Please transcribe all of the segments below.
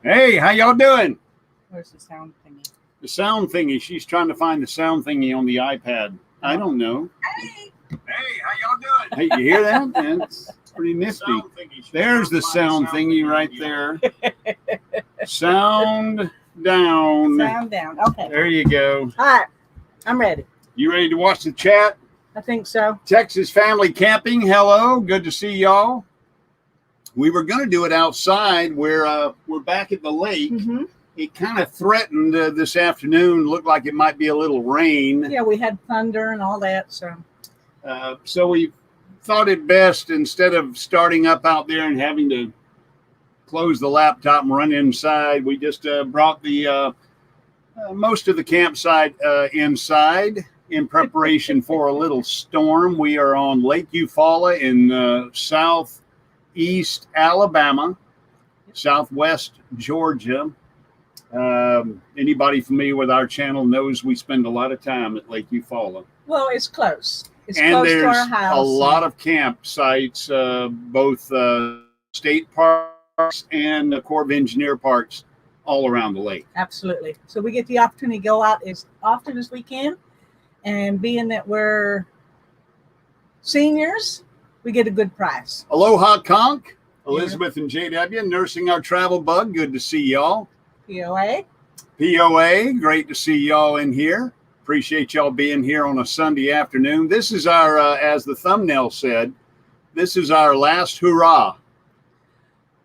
Hey, how y'all doing? Where's the sound thingy? The sound thingy. She's trying to find the sound thingy on the iPad. I don't know. Hey, How y'all doing? Hey, you hear that? That's pretty nifty. There's the sound thingy right there. Sound down. sound down. Okay. There you go. All right. I'm ready. You ready to watch the chat? I think so. Texas Family Camping. Hello. Good to see y'all. We were going to do it outside. We're back at the lake. Mm-hmm. It kind of threatened this afternoon. Looked like it might be a little rain. Yeah, we had thunder and all that. So we thought it best, instead of starting up out there and having to close the laptop and run inside, we just brought the most of the campsite inside in preparation for a little storm. We are on Lake Eufaula in southeast Alabama, southwest Georgia. Anybody familiar with our channel knows we spend a lot of time at Lake Eufaula. Well, it's close. It's and close there's to our house. a lot of campsites, both state parks and Corps of Engineer parks all around the lake. Absolutely. So we get the opportunity to go out as often as we can. And being that we're seniors, we get a good price. Aloha Conk, Elizabeth and JW, nursing our travel bug. Good to see y'all. POA, great to see y'all in here. Appreciate y'all being here on a Sunday afternoon. This is our, as the thumbnail said, this is our last hurrah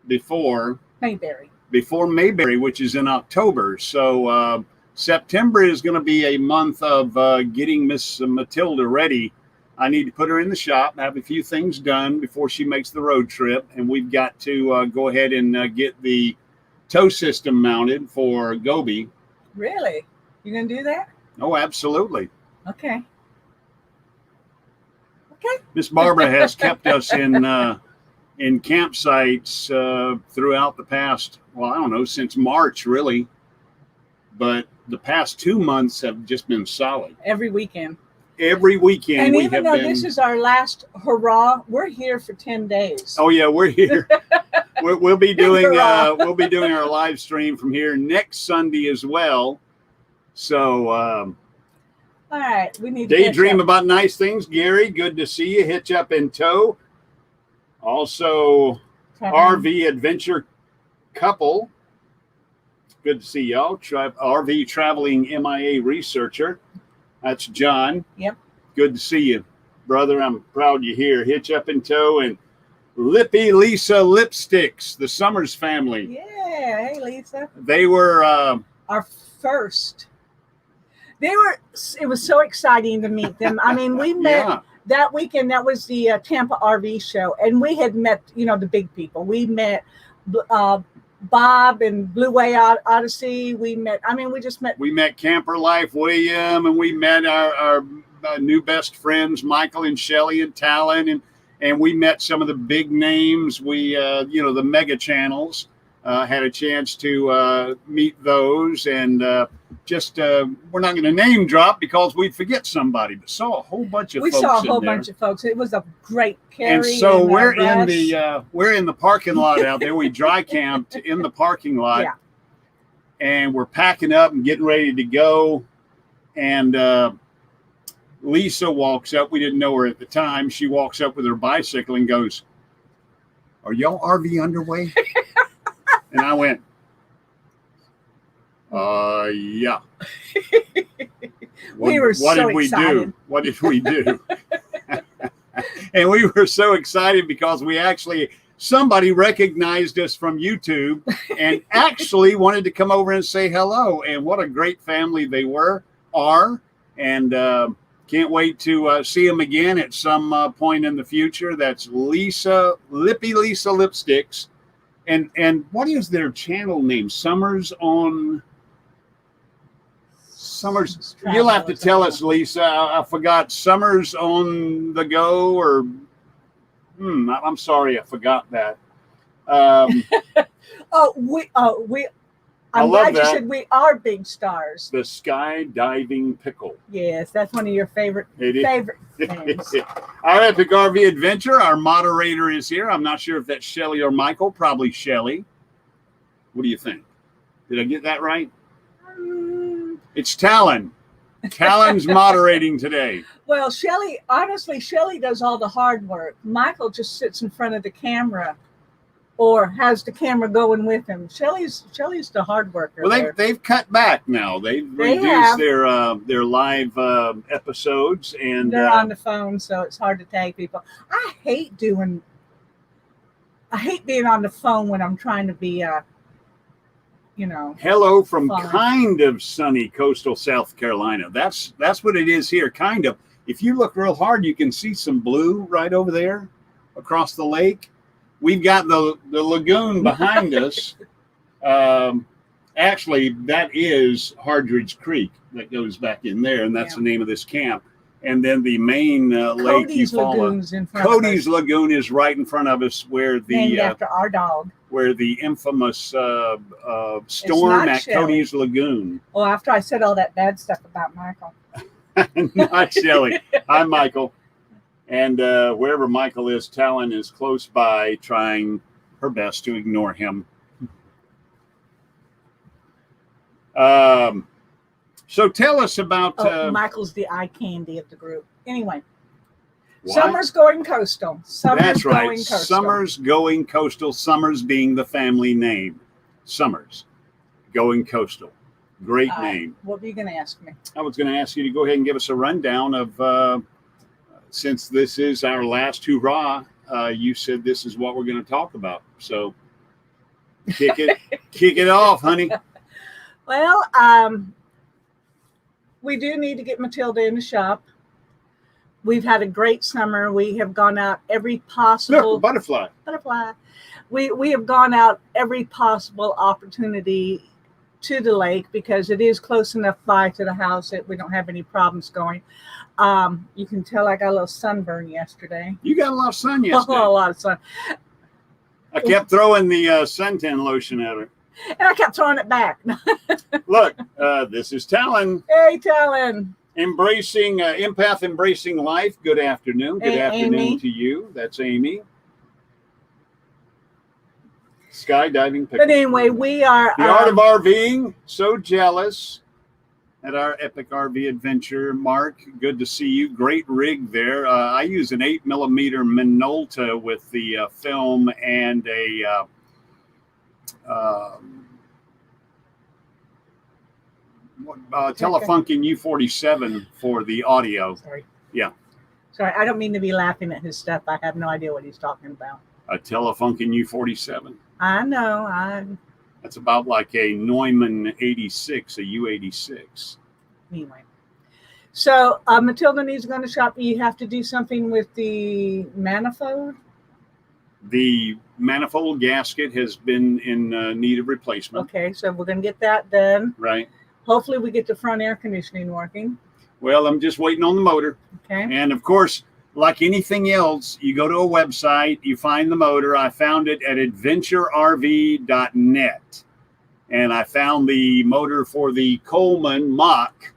before Mayberry, which is in October. So September is going to be a month of getting Miss Matilda ready. I need to put her in the shop, have a few things done before she makes the road trip. And we've got to go ahead and get the tow system mounted for Gobi. Really? You going to do that? Oh, absolutely. Okay. Miss Barbara has kept us in campsites throughout the past, well, I don't know, since March, really. But the past 2 months have just been solid. Every weekend. Every weekend. And we even have though been... this is our last hurrah, we're here for 10 days. Oh yeah, we're here. we'll be doing our live stream from here next Sunday as well. So all right, we need daydream about nice things. Gary, good to see you. Hitch up in tow. Also, RV adventure couple. Good to see y'all. RV traveling MIA researcher. That's John. Yep. Good to see you, brother. I'm proud you're here. Hitch up in tow and Lippy Lisa Lipsticks, the Summers family. Yeah. Hey, Lisa. They were our first. It was so exciting to meet them. I mean, we met that weekend. That was the Tampa RV show. And we had met, the big people. We met Bob and Blue Way Odyssey. We met Camper Life William, and we met our new best friends, Michael and Shelly and Talon, and we met some of the big names. We, the mega channels, had a chance to meet those, and we're not going to name drop because we'd forget somebody, but saw a whole bunch of folks. We saw a whole bunch of folks. It was a great carry. And so we're in the parking lot out there. We dry camped in the parking lot, and we're packing up and getting ready to go. And Lisa walks up. We didn't know her at the time. She walks up with her bicycle and goes, "Are y'all RV underway?" And I went, yeah. What did we do? What did we do? And we were so excited because somebody recognized us from YouTube and actually wanted to come over and say hello. And what a great family they are. And can't wait to see them again at some point in the future. That's Lippy Lisa Lipsticks. And what is their channel name? Summers. You'll have to tell us, Lisa. I forgot. Summers on the go, or I'm sorry, I forgot that. I'm glad you said we are big stars. The skydiving pickle. Yes, that's one of your favorite names. Our Epic RV Adventure, our moderator is here. I'm not sure if that's Shelly or Michael, probably Shelly. What do you think? Did I get that right? Mm, It's Talon. Talon's moderating today. well, honestly, Shelly does all the hard work. Michael just sits in front of the camera or has the camera going with him. Shelly's the hard worker. Well, they've cut back now. They've reduced their live episodes, and they're on the phone, so it's hard to tag people. I hate being on the phone when I'm trying to be hello from fun. kind of sunny coastal South Carolina. That's what it is here, kind of. If you look real hard, you can see some blue right over there across the lake. We've got the lagoon behind us. Actually, that is Hardridge Creek that goes back in there, and that's the name of this camp. And then the main lake Cody's Lagoon is right in front of us, where named after our dog. Where the infamous storm at Cody's Lagoon. Well, after I said all that bad stuff about Michael. Not Shelly. Hi, Michael. And wherever Michael is, Talon is close by, trying her best to ignore him. So tell us about... Michael's the eye candy of the group. Anyway. What? Summer's going coastal. That's right. Summer's going coastal. Summer's being the family name. Summer's going coastal. Great name. What were you going to ask me? I was going to ask you to go ahead and give us a rundown of... since this is our last hurrah, you said this is what we're going to talk about. So kick it off, honey. Well, we do need to get Matilda in the shop. We've had a great summer. We have gone out every possible... Look, butterfly. We have gone out every possible opportunity to the lake because it is close enough by to the house that we don't have any problems going. You can tell I got a little sunburn yesterday. You got a lot of sun yesterday. Oh, a lot of sun. I kept throwing the suntan lotion at her. And I kept throwing it back. Look, this is Talon. Hey, Talon. Embracing, empath embracing life. Good afternoon. Good afternoon Amy. to you. That's Amy. Skydiving picture. But anyway, we are... The art of RVing. So jealous. At our epic RV adventure. Mark, good to see you. Great rig there. I use an 8mm Minolta with the film and a Telefunken U47 for the audio. Sorry. Yeah. Sorry, I don't mean to be laughing at his stuff. I have no idea what he's talking about. A Telefunken U47. I know. That's about like a Neumann 86, a U86. Anyway. So Matilda needs to go to the shop. You have to do something with the manifold. The manifold gasket has been in need of replacement. Okay, so we're going to get that done. Right. Hopefully we get the front air conditioning working. Well, I'm just waiting on the motor. Okay. And of course, like anything else, you go to a website, you find the motor. I found it at adventurerv.net. And I found the motor for the Coleman Mach,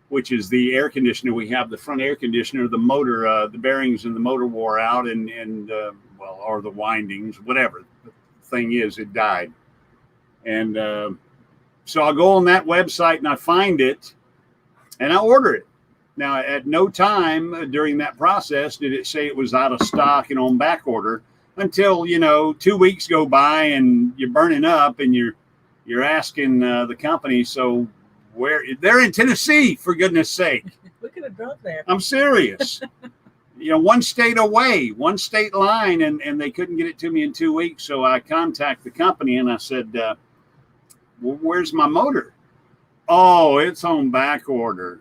which is the air conditioner. We have the front air conditioner, the motor, the bearings in the motor wore out or the windings, whatever. The thing is, it died. And so I'll go on that website and I find it and I order it. Now, at no time during that process did it say it was out of stock and on back order until, 2 weeks go by and you're burning up and you're asking the company, so where they're in Tennessee, for goodness sake. We could have drove there. I'm serious. One state away, one state line, and they couldn't get it to me in 2 weeks. So I contacted the company and I said, well, where's my motor? Oh, it's on back order.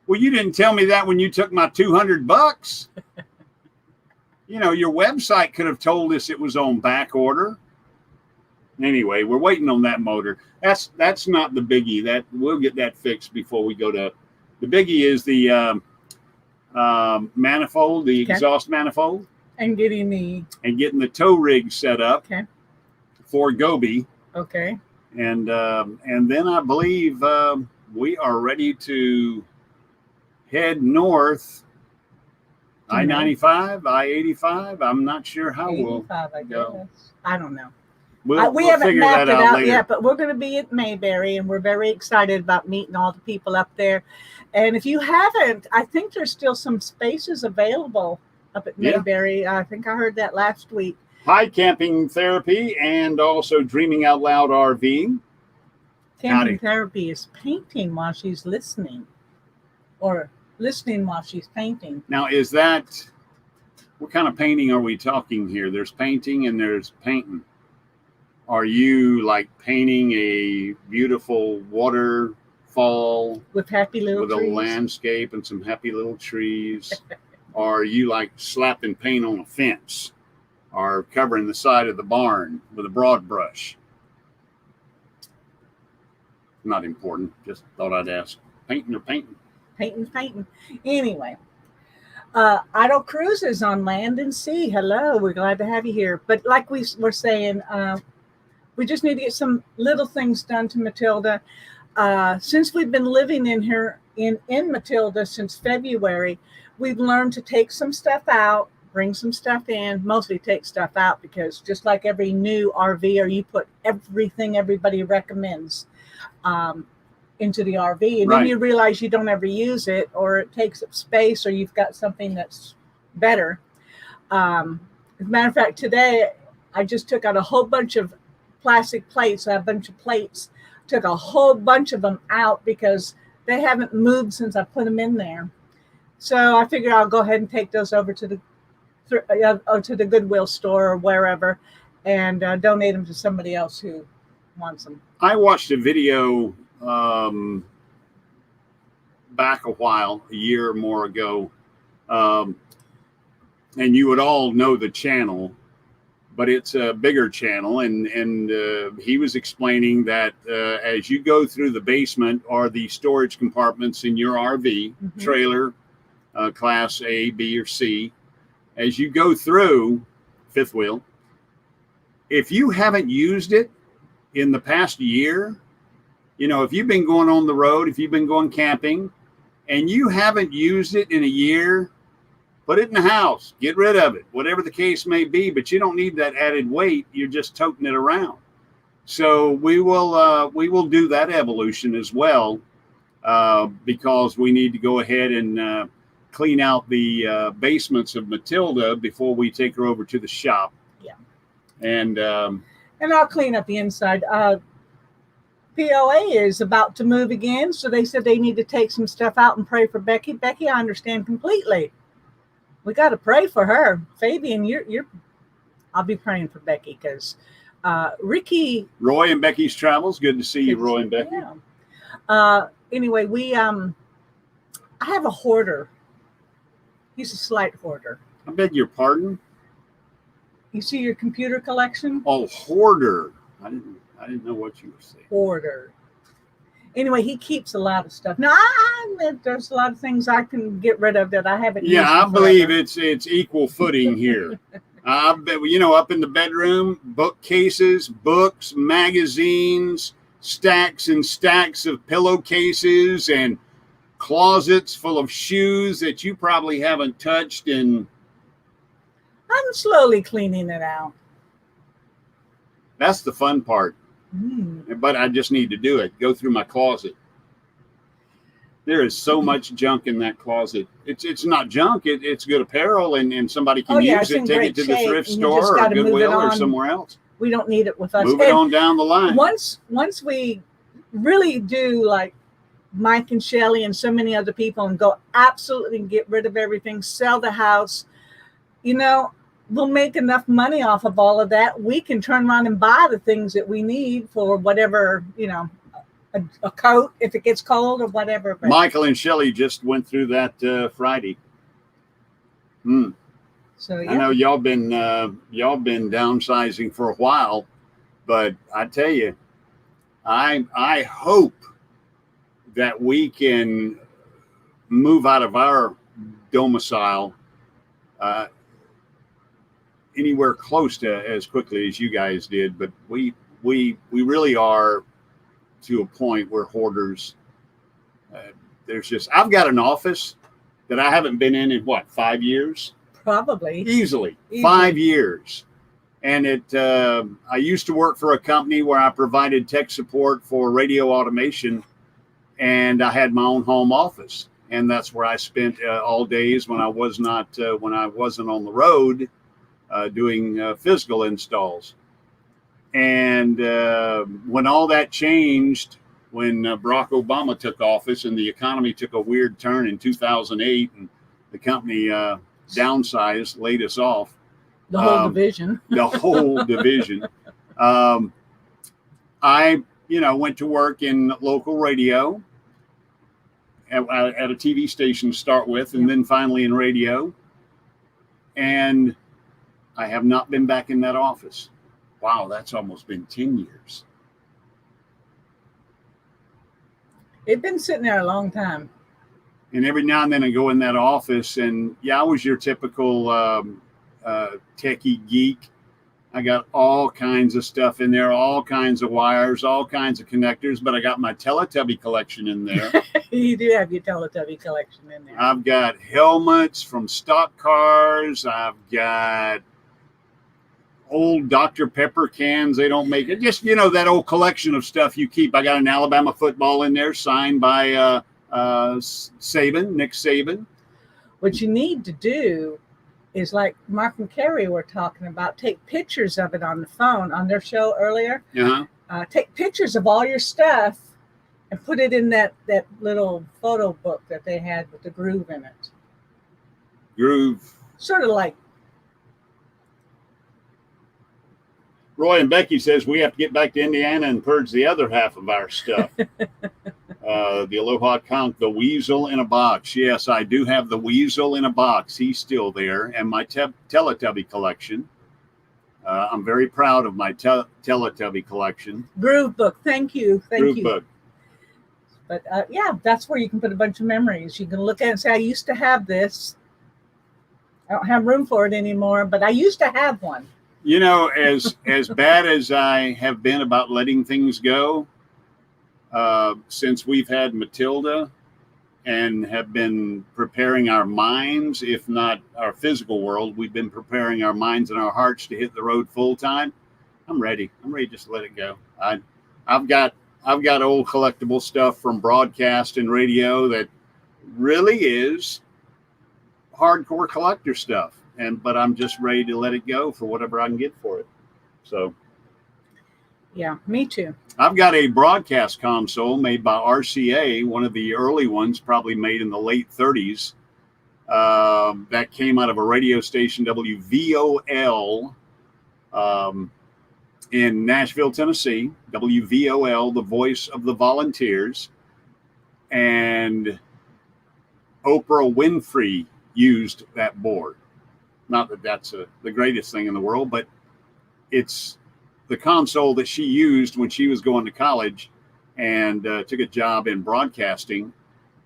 Well, you didn't tell me that when you took my $200. Your website could have told us it was on back order. Anyway, we're waiting on that motor. That's not the biggie. That we'll get that fixed before we go to. The biggie is the manifold, the exhaust manifold, and getting the tow rig set up for Gobi. Okay. And then I believe we are ready to head north. I-95, I-85. I'm not sure how we'll go. I don't know. We haven't mapped it out yet, but we're going to be at Mayberry, and we're very excited about meeting all the people up there. And if you haven't, I think there's still some spaces available up at Mayberry. I think I heard that last week. Hi, Camping Therapy, and also Dreaming Out Loud RV. Camping Therapy is painting while she's listening, or listening while she's painting. Now, what kind of painting are we talking here? There's painting and there's painting. Are you like painting a beautiful waterfall with happy little trees? A landscape and some happy little trees? Or are you like slapping paint on a fence or covering the side of the barn with a broad brush? Not important. Just thought I'd ask. Painting or painting? Painting. Anyway, Idle Cruises on land and sea. Hello, we're glad to have you here. But like we were saying, we just need to get some little things done to Matilda. Since we've been living in here in Matilda since February, we've learned to take some stuff out, bring some stuff in, mostly take stuff out, because just like every new RVer, you put everything everybody recommends into the RV, and then you realize you don't ever use it, or it takes up space, or you've got something that's better. As a matter of fact, today I just took out a whole bunch of plastic plates. I have a bunch of plates, took a whole bunch of them out because they haven't moved since I put them in there. So I figure I'll go ahead and take those over to the Goodwill store or wherever, and donate them to somebody else who wants them. I watched a video back a year or more ago, and you would all know the channel, but it's a bigger channel, and he was explaining that as you go through the basement or the storage compartments in your RV trailer, class A, B, or C, as you go through fifth wheel, if you haven't used it in the past year, if you've been going on the road, if you've been going camping and you haven't used it in a year, put it in the house, get rid of it, whatever the case may be, but you don't need that added weight. You're just toting it around. So we will do that evolution as well, because we need to go ahead and clean out the basements of Matilda before we take her over to the shop. Yeah. And I'll clean up the inside. POA is about to move again, so they said they need to take some stuff out and pray for Becky. Becky, I understand completely. We got to pray for her. Fabian, I'll be praying for Becky, because Ricky. Roy and Becky's Travels. Good to see you, Roy and Becky. Yeah. Anyway, I have a hoarder. He's a slight hoarder. I beg your pardon? You see your computer collection? Oh, hoarder. I didn't know what you were saying. Hoarder. Anyway, he keeps a lot of stuff. Now, I admit there's a lot of things I can get rid of that I haven't used. Yeah, I believe it's equal footing here. I bet, up in the bedroom, bookcases, books, magazines, stacks and stacks of pillowcases, and closets full of shoes that you probably haven't touched. And I'm slowly cleaning it out. That's the fun part. But I just need to do it. Go through my closet. There is so much junk in that closet. It's not junk. It's good apparel, and somebody can use it. Take it to the thrift store or Goodwill or somewhere else. We don't need it with us. Move it on down the line. Once we really do, like Mike and Shelly and so many other people, and go absolutely get rid of everything, sell the house, we'll make enough money off of all of that. We can turn around and buy the things that we need for whatever, a coat if it gets cold or whatever. But Michael and Shelly just went through that Friday. So yeah. I know y'all been downsizing for a while, but I tell you, I hope that we can move out of our domicile anywhere close to as quickly as you guys did, but we really are to a point where hoarders. I've got an office that I haven't been in what, 5 years? Probably easily 5 years, And I used to work for a company where I provided tech support for radio automation, and I had my own home office, and that's where I spent all days when I wasn't on the road doing physical installs. And when all that changed, when Barack Obama took office and the economy took a weird turn in 2008, and the company downsized, laid us off. The whole division. The whole division. I, went to work in local radio at a TV station to start with, and then finally in radio. And I have not been back in that office. Wow, that's almost been 10 years. It's been sitting there a long time. And every now and then I go in that office, and I was your typical techie geek. I got all kinds of stuff in there, all kinds of wires, all kinds of connectors, but I got my Teletubby collection in there. You do have your Teletubby collection in there. I've got helmets from stock cars. I've got old Dr. Pepper cans. They don't make it. Just, that old collection of stuff you keep. I got an Alabama football in there signed by Saban, Nick Saban. What you need to do is, like Mark and Carrie were talking about, take pictures of it on the phone on their show earlier. Uh-huh. Take pictures of all your stuff and put it in that little photo book that they had with the groove in it. Groove. Sort of like. Roy and Becky says we have to get back to Indiana and purge the other half of our stuff. The Aloha Conch, the weasel in a box. Yes, I do have the weasel in a box. He's still there. And my Teletubby collection. I'm very proud of my Teletubby collection. Groove book. Thank you. Groove book. But that's where you can put a bunch of memories. You can look at it and say, I used to have this. I don't have room for it anymore, but I used to have one. As bad as I have been about letting things go, since we've had Matilda and have been preparing our minds, if not our physical world, we've been preparing our minds and our hearts to hit the road full time. I'm ready. I'm ready just to let it go. I've got old collectible stuff from broadcast and radio that really is hardcore collector stuff. But I'm just ready to let it go for whatever I can get for it. So, yeah, me too. I've got a broadcast console made by RCA, one of the early ones, probably made in the late 30s. That came out of a radio station, WVOL, in Nashville, Tennessee. WVOL, the voice of the volunteers. And Oprah Winfrey used that board. Not that that's the greatest thing in the world, but it's the console that she used when she was going to college and took a job in broadcasting.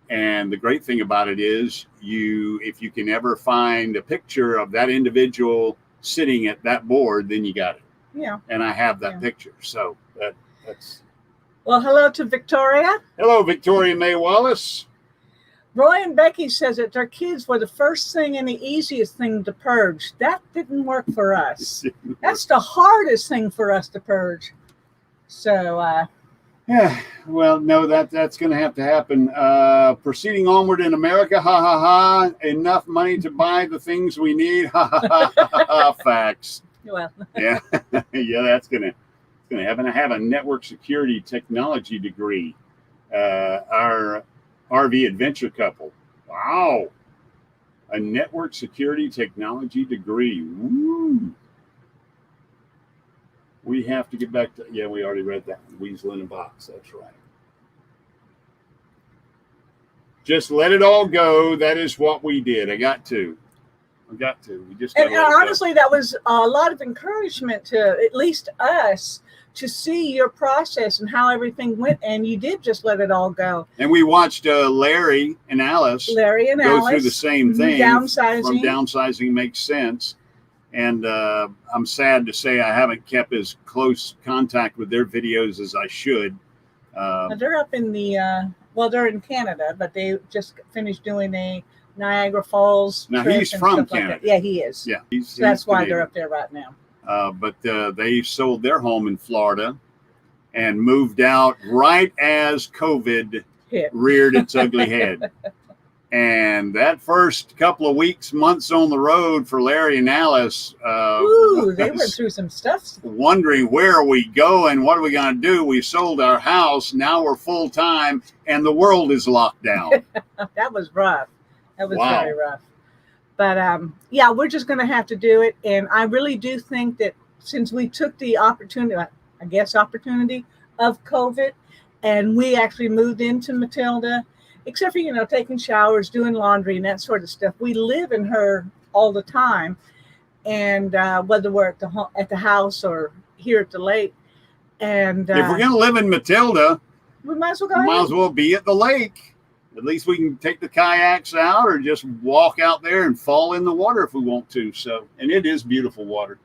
And the great thing about it is if you can ever find a picture of that individual sitting at that board, then you got it. Yeah. And I have that picture. So that's. Well, hello to Victoria. Hello, Victoria May Wallace. Roy and Becky says that their kids were the first thing and the easiest thing to purge. That didn't work for us. That's the hardest thing for us to purge. So, yeah, well, no, that's going to have to happen. Proceeding onward in America, ha, ha, ha. Enough money to buy the things we need, ha, ha, ha, ha, ha. Facts. Well. Yeah, that's going to happen. I have a network security technology degree. Our RV adventure couple. Wow. A network security technology degree. Woo. We have to get back to, we already read that. Weasel in a box. That's right. Just let it all go. That is what we did. I got to. We just and honestly, that was a lot of encouragement to at least us to see your process and how everything went, and you did just let it all go. And we watched Larry and Alice go through the same thing. Downsizing. From downsizing makes sense. And I'm sad to say I haven't kept as close contact with their videos as I should. They're up in they're in Canada, but they just finished doing a Niagara Falls. Now he's from Canada. Yeah, he is. Yeah, so that's why they're up there right now. but they sold their home in Florida and moved out right as COVID reared its ugly head. And that first couple of weeks, months on the road for Larry and Alice, they went through some stuff. Wondering where are we going? What are we going to do? We sold our house. Now we're full time, and the world is locked down. That was rough. That was very rough. But yeah, we're just going to have to do it. And I really do think that since we took the opportunity of COVID, and we actually moved into Matilda, except for, taking showers, doing laundry and that sort of stuff. We live in her all the time. And whether we're at the house or here at the lake. And if we're going to live in Matilda, we might as well go ahead. Might as well be at the lake. At least we can take the kayaks out or just walk out there and fall in the water if we want to. So, and it is beautiful water.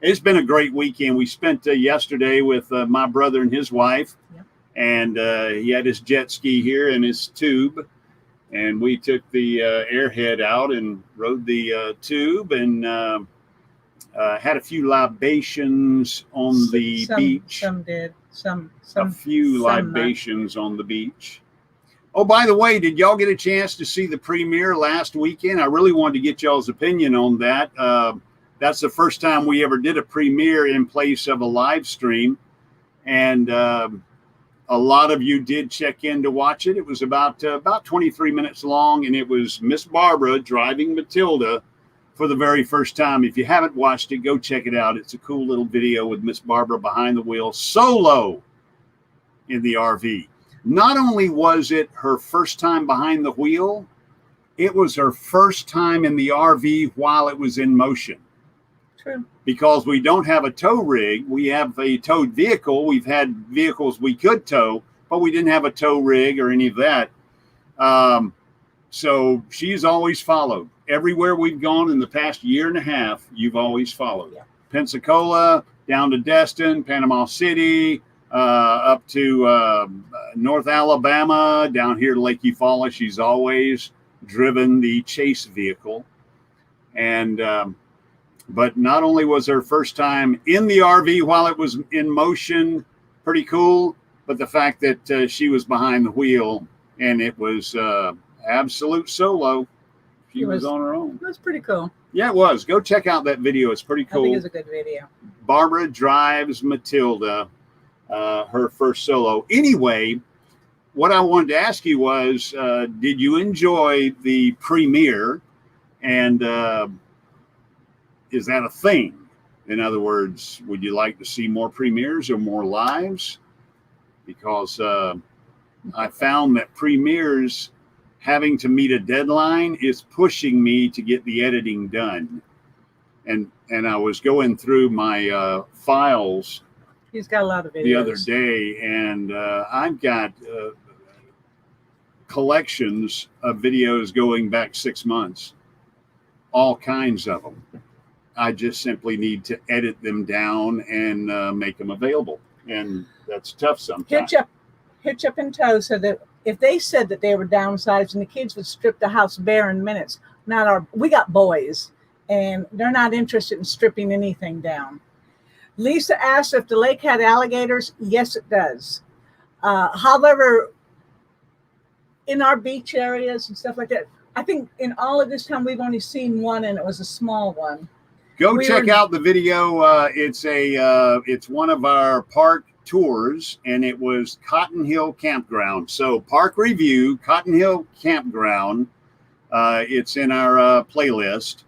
It's been a great weekend. We spent yesterday with my brother and his wife. Yep. And he had his jet ski here and his tube. And we took the airhead out and rode the tube and had a few libations on the beach. Some did. A few libations on the beach. Oh, by the way, did y'all get a chance to see the premiere last weekend? I really wanted to get y'all's opinion on that. That's the first time we ever did a premiere in place of a live stream. And a lot of you did check in to watch it. It was about 23 minutes long, and it was Miss Barbara driving Matilda for the very first time. If you haven't watched it, go check it out. It's a cool little video with Miss Barbara behind the wheel, solo in the RV. Not only was it her first time behind the wheel, it was her first time in the RV while it was in motion. True. Because we don't have a tow rig. We have a towed vehicle. We've had vehicles we could tow, but we didn't have a tow rig or any of that. So she's always followed. Everywhere we've gone in the past year and a half, you've always followed. Yeah. Pensacola, down to Destin, Panama City, up to North Alabama, down here to Lake Eufaula. She's always driven the chase vehicle. And but not only was her first time in the RV while it was in motion, pretty cool, but the fact that she was behind the wheel and it was absolute solo. She was on her own. It was pretty cool. Yeah, it was. Go check out that video. It's pretty cool. I think it's a good video. Barbara drives Matilda, her first solo. Anyway, what I wanted to ask you was, did you enjoy the premiere? And is that a thing? In other words, would you like to see more premieres or more lives? Because I found that premieres having to meet a deadline is pushing me to get the editing done. And I was going through my files. He's got a lot of videos. The other day, and I've got collections of videos going back 6 months, all kinds of them. I just simply need to edit them down and make them available. And that's tough sometimes. Hitch up in tow so that if they said that they were downsized and the kids would strip the house bare in minutes, we got boys and they're not interested in stripping anything down. Lisa asked if the lake had alligators. Yes, it does. However, in our beach areas and stuff like that, I think in all of this time we've only seen one, and it was a small one. Go check out the video. It's one of our park tours, and it was Cotton Hill Campground. So park review, Cotton Hill Campground. It's in our playlist.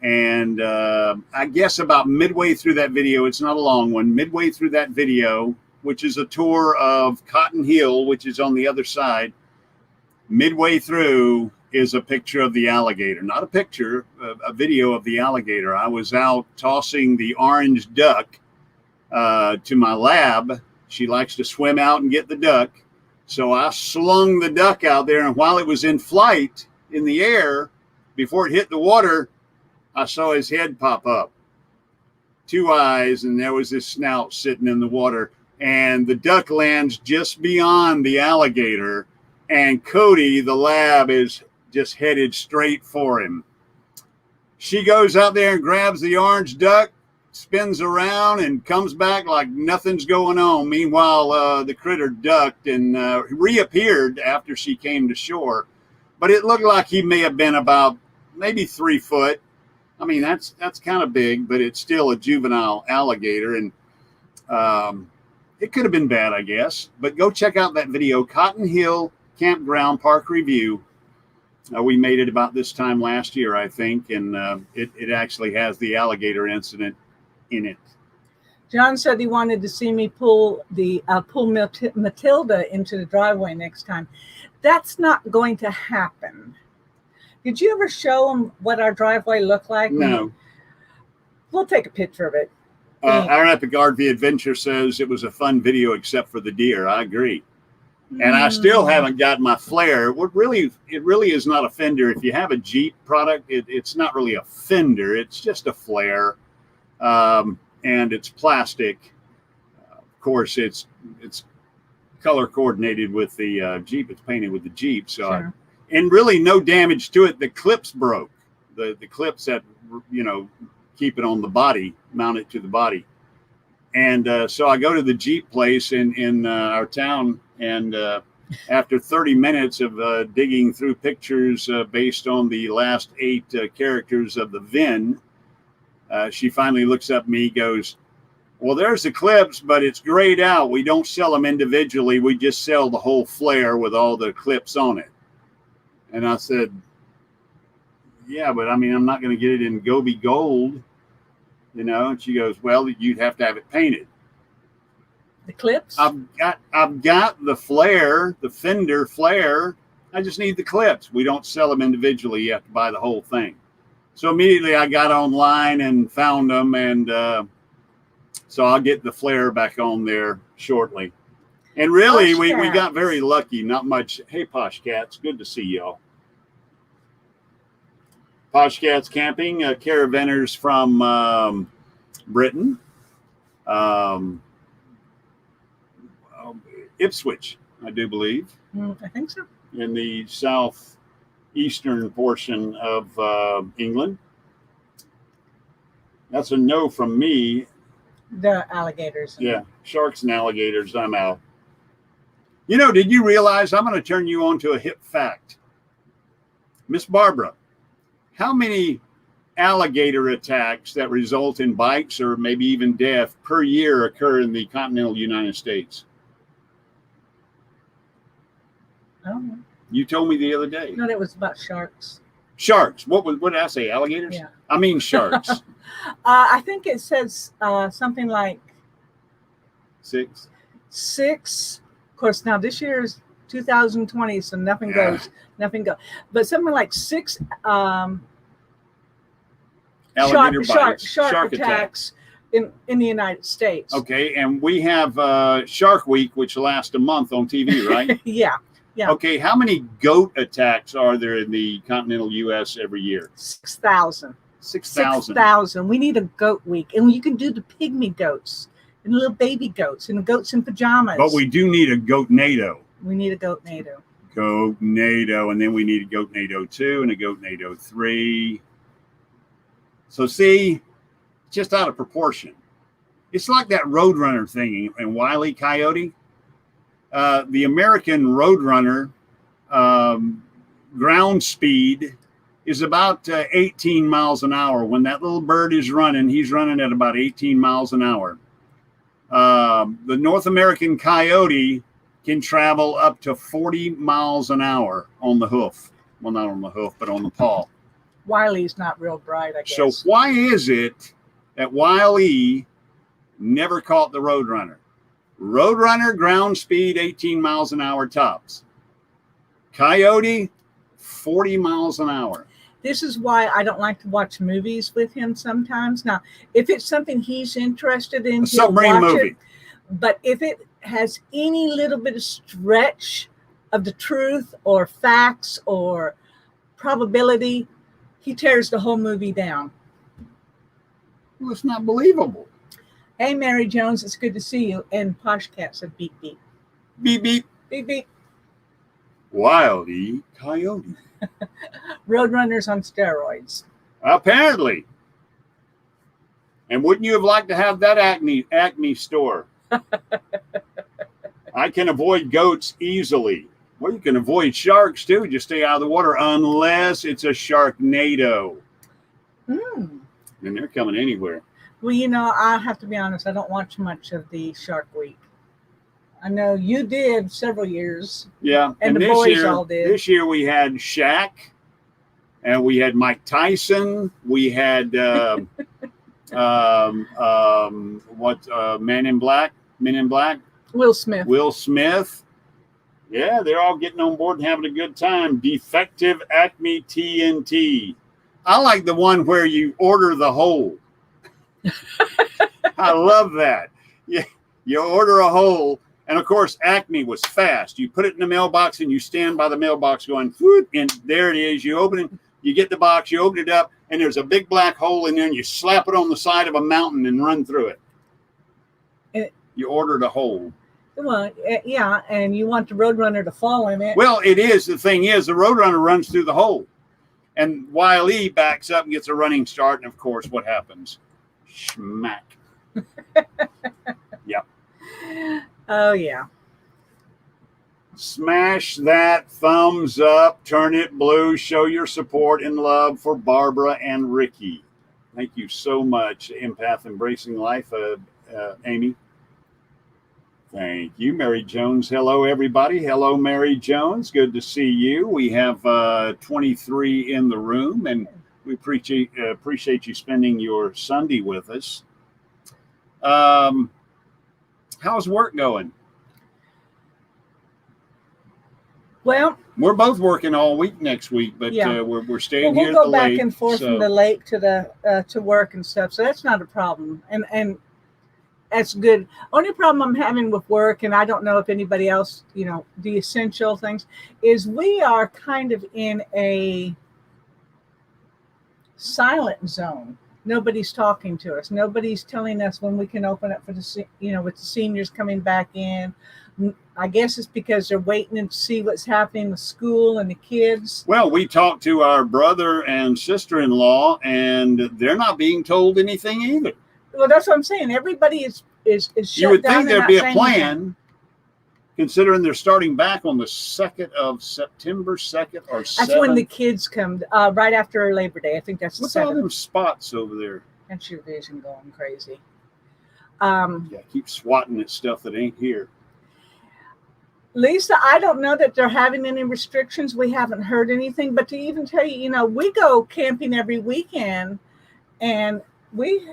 And I guess about midway through that video, it's not a long one, midway through that video, which is a tour of Cotton Hill, which is on the other side, midway through is a picture of the alligator. Not a picture, a video of the alligator. I was out tossing the orange duck to my lab. She likes to swim out and get the duck. So I slung the duck out there, and while it was in flight in the air, before it hit the water, I saw his head pop up. 2 eyes, and there was his snout sitting in the water. And the duck lands just beyond the alligator, and Cody, the lab, is just headed straight for him. She goes out there and grabs the orange duck, spins around and comes back like nothing's going on. Meanwhile, the critter ducked and reappeared after she came to shore. But it looked like he may have been about maybe 3 foot. I mean, that's kind of big, but it's still a juvenile alligator. And it could have been bad, I guess. But go check out that video, Cotton Hill Campground Park Review. We made it about this time last year, I think, and it actually has the alligator incident in it. John said he wanted to see me pull Matilda into the driveway next time. That's not going to happen. Did you ever show him what our driveway looked like? No. We'll take a picture of it. Our Epic RV Adventure says it was a fun video except for the deer. I agree. And I still haven't got my flare. It really is not a fender. If you have a Jeep product, it's not really a fender. It's just a flare. And it's plastic. Of course, it's color coordinated with the Jeep. It's painted with the Jeep. So, sure. And really no damage to it. The clips broke. The clips that, keep it on the body, mount it to the body. And so I go to the Jeep place in our town, and after 30 minutes of digging through pictures based on the last 8 characters of the VIN, she finally looks up at me, goes, "Well, there's the clips, but it's grayed out. We don't sell them individually. We just sell the whole flare with all the clips on it." And I said, "Yeah, but I mean, I'm not going to get it in Gobi Gold, And she goes, "Well, you'd have to have it painted." The clips? I've got the flare, the fender flare. I just need the clips. We don't sell them individually. You have to buy the whole thing. So immediately I got online and found them, and so I'll get the flare back on there shortly. And really, we got very lucky. Not much. Hey, Posh Cats, good to see y'all. Posh Cats Camping, caravanners from Britain, Ipswich, I do believe. I think so. In the southeastern portion of England. That's a no from me. The alligators. Yeah, sharks and alligators, I'm out. Did you realize, I'm going to turn you on to a hip fact. Miss Barbara, how many alligator attacks that result in bites or maybe even death per year occur in the continental United States? I don't know. You told me the other day. No, that was about sharks. Sharks. What did I say? Alligators? Yeah. I mean sharks. I think it says something like 6. 6. Of course, now this year is 2020, so nothing goes. But something like 6 shark attacks in the United States. Okay, and we have Shark Week, which lasts a month on TV, right? Yeah. Okay, how many goat attacks are there in the continental U.S. every year? 6,000. 6,000. 6,000. We need a goat week, and you can do the pygmy goats and little baby goats and the goats in pajamas. But we do need a goat-nado. We need a goat-nado. Goat-nado, and then we need a goat-nado 2 and a goat-nado 3. So see, just out of proportion. It's like that Roadrunner thing in Wile E. Coyote. The American Roadrunner ground speed is about 18 miles an hour. When that little bird is running, he's running at about 18 miles an hour. The North American Coyote can travel up to 40 miles an hour on the hoof. Well, not on the hoof, but on the paw. Wiley's not real bright, I guess. So why is it that Wile E. never caught the Roadrunner? Roadrunner ground speed 18 miles an hour tops. Coyote 40 miles an hour. This is why I don't like to watch movies with him sometimes. Now, if it's something he's interested in, A submarine watch movie. it. But if it has any little bit of stretch of the truth or facts or probability, he tears the whole movie down. Well, it's not believable. Hey, Mary Jones, it's good to see you. And Posh Cat said beep, beep. Beep, beep. Beep, beep. Wile E. Coyote. Roadrunners on steroids. Apparently. And wouldn't you have liked to have that Acme store? I can avoid goats easily. Well, you can avoid sharks too. Just stay out of the water unless it's a sharknado. And they're coming anywhere. Well, you know, I have to be honest. I don't watch much of the Shark Week. I know you did several years. Yeah, and the boys all did. This year we had Shaq, and we had Mike Tyson. We had Men in Black. Will Smith. Will Smith. Yeah, they're all getting on board and having a good time. Defective Acme TNT. I like the one where you order the whole. I love that. You order a whole, and of course, Acme was fast. You put it in the mailbox, and you stand by the mailbox going, whoop, and there it is. You open it, you get the box, you open it up, and there's a big black hole in there, and you slap it on the side of a mountain and run through it. You ordered a hole. Well, yeah, and you want the Roadrunner to fall in it. Well, it is. The thing is, the Roadrunner runs through the hole. And Wiley backs up and gets a running start. And, of course, what happens? Schmack. Yep. Oh, yeah. Smash that thumbs up. Turn it blue. Show your support and love for Barbara and Ricky. Thank you so much, Empath Embracing Life, Amy. Thank you, Mary Jones. Hello, everybody. Hello, Mary Jones. Good to see you. We have 23 in the room, and we appreciate you spending your Sunday with us. How's work going? Well, we're both working all week next week, but yeah. We're staying here. We'll go back and forth from the lake to the to work and stuff, so that's not a problem. And that's good. Only problem I'm having with work, and I don't know if anybody else, you know, the essential things, is we are kind of in a silent zone. Nobody's talking to us. Nobody's telling us when we can open up for the, you know, with the seniors coming back in. I guess it's because they're waiting to see what's happening with school and the kids. Well, we talked to our brother and sister-in-law, and they're not being told anything either. Well, that's what I'm saying. Everybody is shut You would down. think there'd be a plan, considering they're starting back on the 2nd of September, 2nd or 7th. That's when the kids come, right after Labor Day. I think that's the 7th. What's all them spots over there? That's your vision going crazy. Keep swatting at stuff that ain't here. Lisa, I don't know that they're having any restrictions. We haven't heard anything. But to even tell you, you know, we go camping every weekend, and we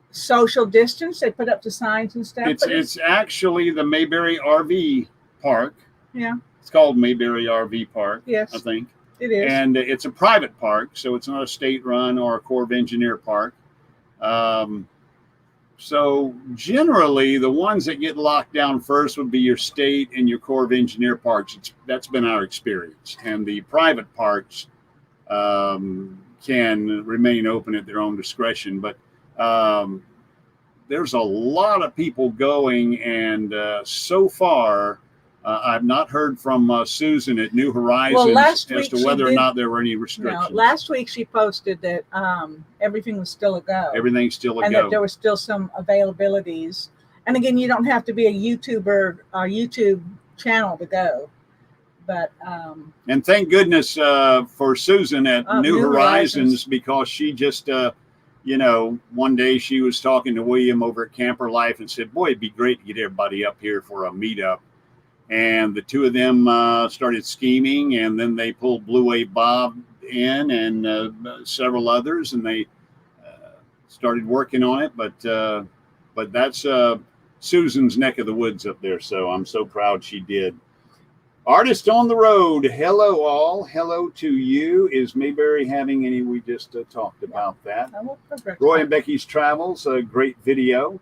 social distance. They put up the signs and stuff. It's actually the Mayberry RV Park. Yeah. It's called Mayberry RV Park. Yes. I think. It is. And it's a private park, so it's not a state-run or a Corps of Engineer park. So generally, the ones that get locked down first would be your state and your Corps of Engineer parks. That's been our experience. And the private parks can remain open at their own discretion. But there's a lot of people going, and so far, I've not heard from Susan at New Horizons as to whether or not there were any restrictions. No, last week she posted that everything was still a go. Everything's still a go. And that there were still some availabilities. And again, you don't have to be a YouTuber or YouTube channel to go. But and thank goodness for Susan at New Horizons, because she just you know, one day she was talking to William over at Camper Life and said, boy, it'd be great to get everybody up here for a meetup. And the two of them started scheming, and then they pulled Blue Wave Bob in and several others, and they started working on it. But that's Susan's neck of the woods up there, so I'm so proud she did. Artist on the road. Hello, all. Hello to you. Is Mayberry having any? We just talked about that. Roy and Becky's Travels, a great video.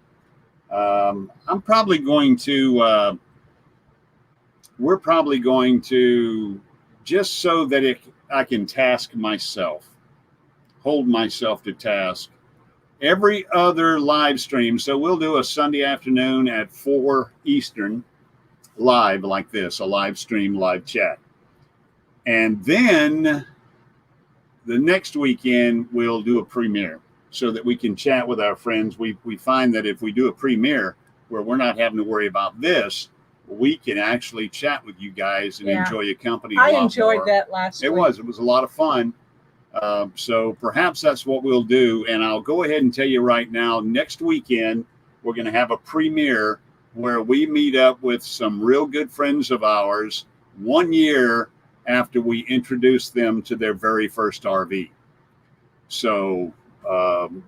I'm probably going to... we're probably going to, just so that I can task myself, hold myself to task, every other live stream. So we'll do a Sunday afternoon at 4 Eastern live like this, a live stream, live chat. And then the next weekend, we'll do a premiere. so that we can chat with our friends. We find that if we do a premiere where we're not having to worry about this, we can actually chat with you guys and enjoy your company. I enjoyed that last week. It was a lot of fun. So perhaps that's what we'll do. And I'll go ahead and tell you right now, next weekend, we're going to have a premiere where we meet up with some real good friends of ours 1 year after we introduce them to their very first RV. So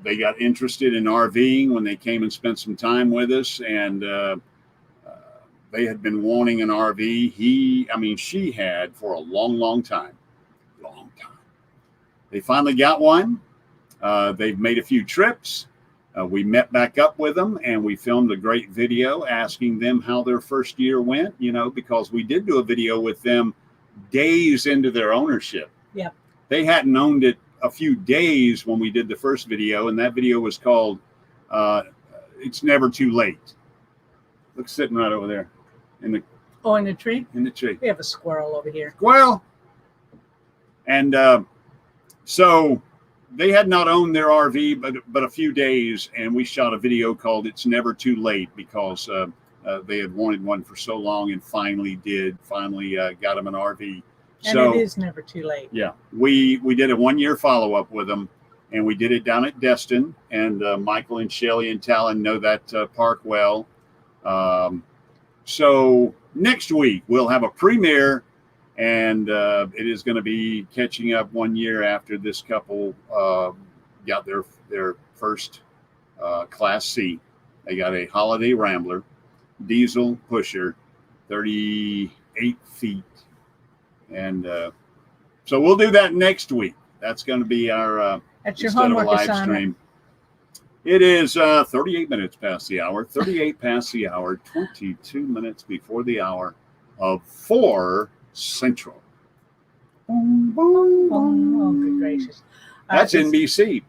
they got interested in RVing when they came and spent some time with us, and they had been wanting an RV. She had for a long time. They finally got one. They've made a few trips. We met back up with them, and we filmed a great video asking them how their first year went, because we did do a video with them days into their ownership. Yeah. They hadn't owned it a few days when we did the first video, and that video was called It's Never Too Late. Look, sitting right over there in the tree? In the tree. We have a squirrel over here. Squirrel. And so they had not owned their RV but a few days, and we shot a video called It's Never Too Late, because they had wanted one for so long and finally got them an RV. And so it is never too late. Yeah. We did a 1 year follow-up with them, and we did it down at Destin, and Michael and Shelly and Talon know that park well. So next week we'll have a premiere, and it is going to be catching up 1 year after this couple got their first Class C. They got a Holiday Rambler, diesel pusher, 38 feet. And so we'll do that next week. That's going to be our That's your homework live assignment. stream. It is 38 minutes past the hour, 38 past the hour, 22 minutes before the hour of 4 Central. Boom, boom, boom. Oh, good gracious. That's NBC.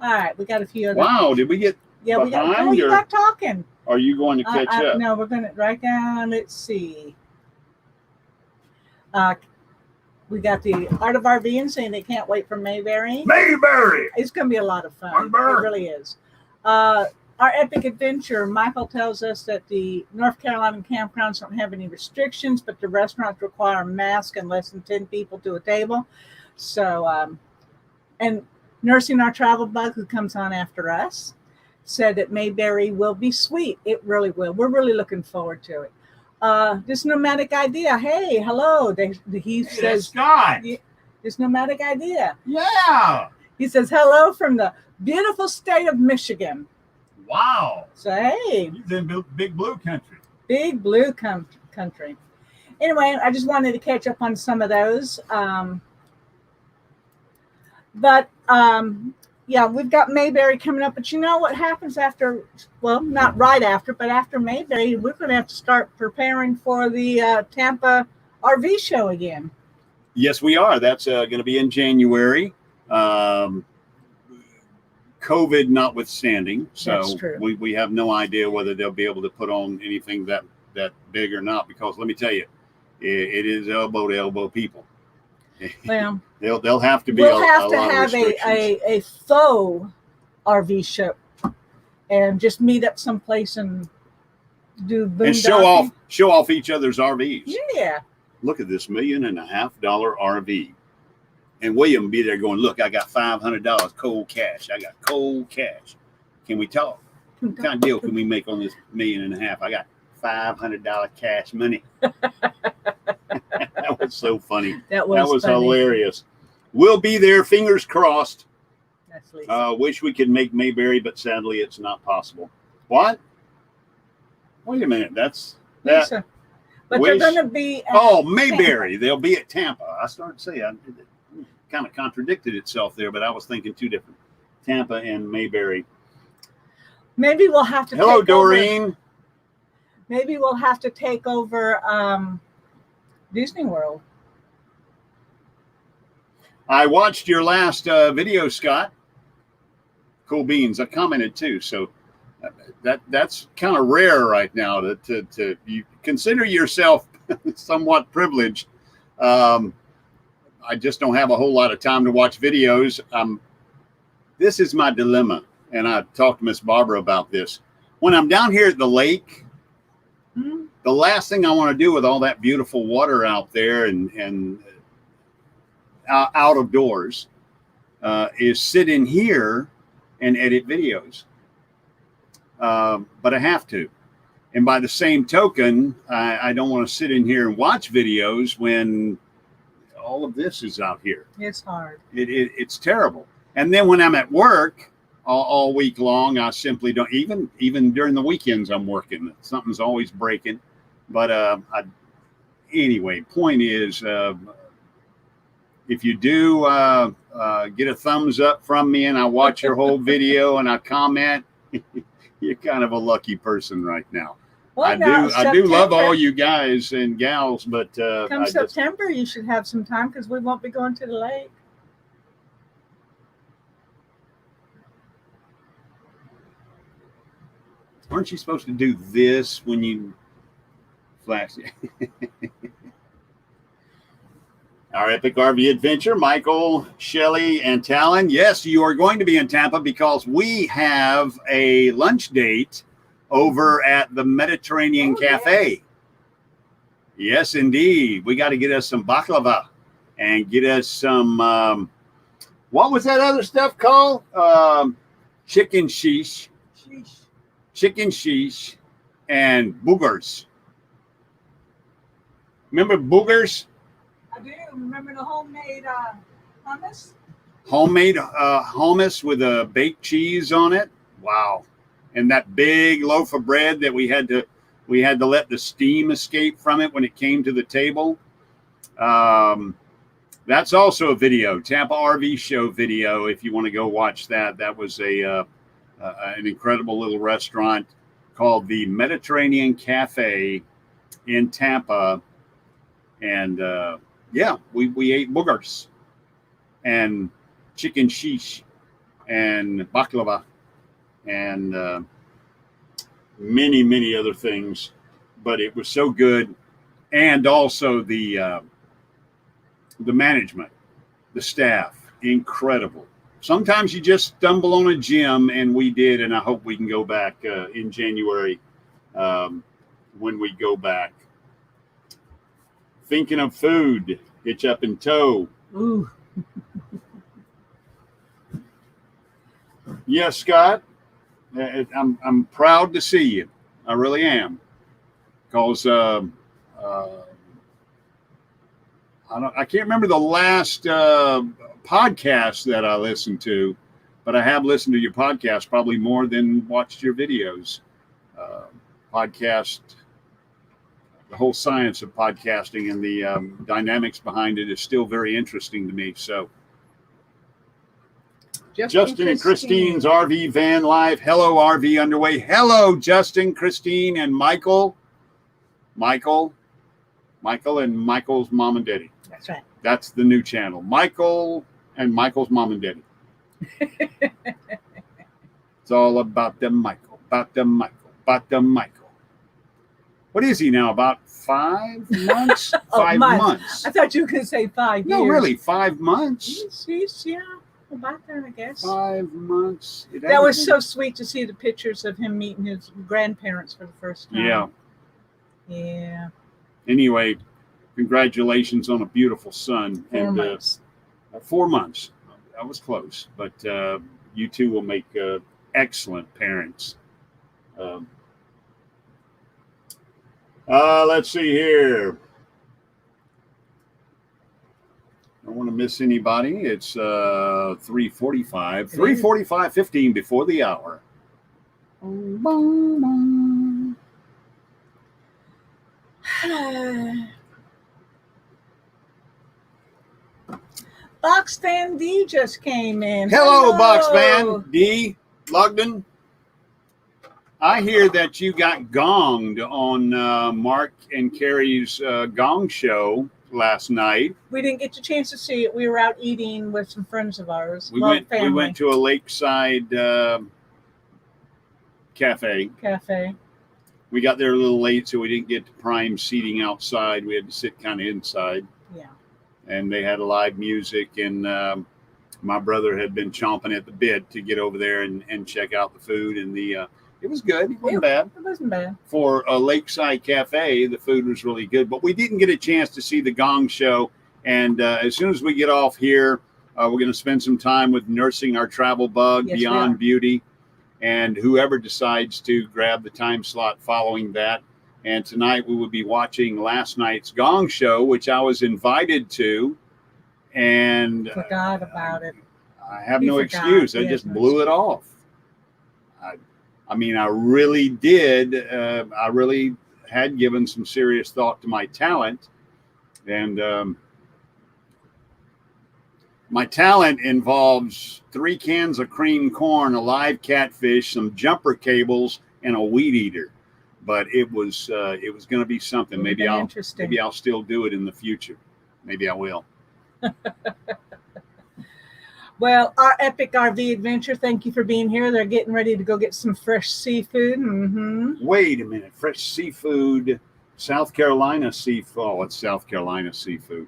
All right, we got a few other. Wow, did we get we got. Oh, you got talking. Are you going to catch up? No, we're going to write down. Let's see. We got the Art of RVing saying they can't wait for Mayberry. Mayberry! It's going to be a lot of fun. Mayberry. It really is. Our epic adventure, Michael tells us that the North Carolina campgrounds don't have any restrictions, but the restaurants require a mask and less than 10 people to a table. So, and Nursing Our Travel Bug, who comes on after us, said that Mayberry will be sweet. It really will. We're really looking forward to it. This nomadic idea. Hey, hello. He says, Scott. This nomadic idea. Yeah. He says, hello from the beautiful state of Michigan. Wow. So, hey. He's in Big Blue Country. Big Blue Country. Anyway, I just wanted to catch up on some of those. Yeah, we've got Mayberry coming up, but you know what happens after, well, not right after, but after Mayberry, we're going to have to start preparing for the Tampa RV show again. Yes, we are. That's going to be in January. COVID notwithstanding. So That's true. We have no idea whether they'll be able to put on anything that big or not, because let me tell you, it is elbow to elbow people. Well, they'll have to be. We'll have to lot have a faux RV show, and just meet up someplace and do boondocking. And show off each other's RVs. Yeah. Look at this $1.5 million RV, and William will be there going, "Look, I got $500 cold cash. I got cold cash. Can we talk? What kind of deal can we make on this $1.5 million? I got $500 cash money." That was so funny. That was funny. Hilarious. We'll be there, fingers crossed. That's Lisa. Wish we could make Mayberry, but sadly it's not possible. What? Wait a minute. That's that. Lisa. But they're going to be at Mayberry. They'll be at Tampa. I started to say, it kind of contradicted itself there, but I was thinking two different. Tampa and Mayberry. Maybe we'll have to Hello, Doreen. Maybe we'll have to take over Disney World. I watched your last video, Scott. Cool beans. I commented too. So that's kind of rare right now to you consider yourself somewhat privileged. I just don't have a whole lot of time to watch videos. I'm this is my dilemma, and I talked to Miss Barbara about this. When I'm down here at the lake, the last thing I want to do with all that beautiful water out there and out of doors is sit in here and edit videos. But I have to. And by the same token, I don't want to sit in here and watch videos when all of this is out here. It's hard. It's terrible. And then when I'm at work all week long, I simply don't, even during the weekends I'm working. Something's always breaking. But anyway, point is, if you do get a thumbs up from me and I watch your whole video and I comment, you're kind of a lucky person right now. Well, I do love all you guys and gals, but come September, you should have some time because we won't be going to the lake. Aren't you supposed to do this when you flash? Our epic RV adventure, Michael, Shelley, and Talon. Yes, you are going to be in Tampa because we have a lunch date over at the Mediterranean Cafe. Yes, indeed. We got to get us some baklava and get us some, what was that other stuff called? Chicken sheesh. Chicken sheesh and boogers. Remember boogers? I do. Remember the homemade hummus? Homemade hummus with a baked cheese on it. Wow. And that big loaf of bread that we had to let the steam escape from it when it came to the table. That's also a video, Tampa RV Show video. If you want to go watch that, that was an incredible little restaurant called the Mediterranean Cafe in Tampa. And yeah, we ate boogers and chicken sheesh and baklava and many, many other things. But it was so good. And also the management, the staff, incredible. Sometimes you just stumble on a gem, and we did, and I hope we can go back in January when we go back. Thinking of food, hitch up and tow. Ooh. Yes, Scott, I'm proud to see you. I really am, because I can't remember the last podcast that I listened to, but I have listened to your podcast probably more than watched your videos. Podcast, the whole science of podcasting and the dynamics behind it is still very interesting to me. So, Justin and Christine's RV Van Life. Hello, RV Underway. Hello, Justin, Christine, and Michael. Michael and Michael's mom and daddy. That's right. That's the new channel. Michael and Michael's mom and daddy. It's all about the Michael, about the Michael, about the Michael. What is he now? About 5 months? 5 months. I thought you were going to say 5 years. No, really, 5 months. Yeah, about that, I guess. 5 months. That was so sweet to see the pictures of him meeting his grandparents for the first time. Yeah. Yeah. Anyway, congratulations on a beautiful son. 4 months. 4 months. I was close, but you two will make excellent parents. Let's see here. Don't want to miss anybody. It's 3:45. 3:45, 15 before the hour. Box Fan D just came in. Hello, Box Fan D. Lugden. I hear that you got gonged on Mark and Carrie's gong show last night. We didn't get a chance to see it. We were out eating with some friends of ours. We went to a lakeside cafe. We got there a little late, so we didn't get to prime seating outside. We had to sit kind of inside. Yeah. And they had live music, and my brother had been chomping at the bit to get over there and check out the food, and it was good. It wasn't bad. It wasn't bad. For a lakeside cafe, the food was really good, but we didn't get a chance to see the gong show. And as soon as we get off here, we're going to spend some time with nursing our travel bug, Yes, Beyond Beauty, and whoever decides to grab the time slot following that. And tonight we will be watching last night's gong show, which I was invited to, and Forgot about it. I have no excuse. I just blew it off. I mean, I really did. I really had given some serious thought to my talent, and my talent involves 3 cans of cream corn, a live catfish, some jumper cables, and a weed eater. But it was going to be something. Maybe I'll still do it in the future. Maybe I will. Well, our epic RV adventure, thank you for being here. They're getting ready to go get some fresh seafood. Mm-hmm. Wait a minute. Fresh seafood, South Carolina seafood. Oh, it's South Carolina seafood.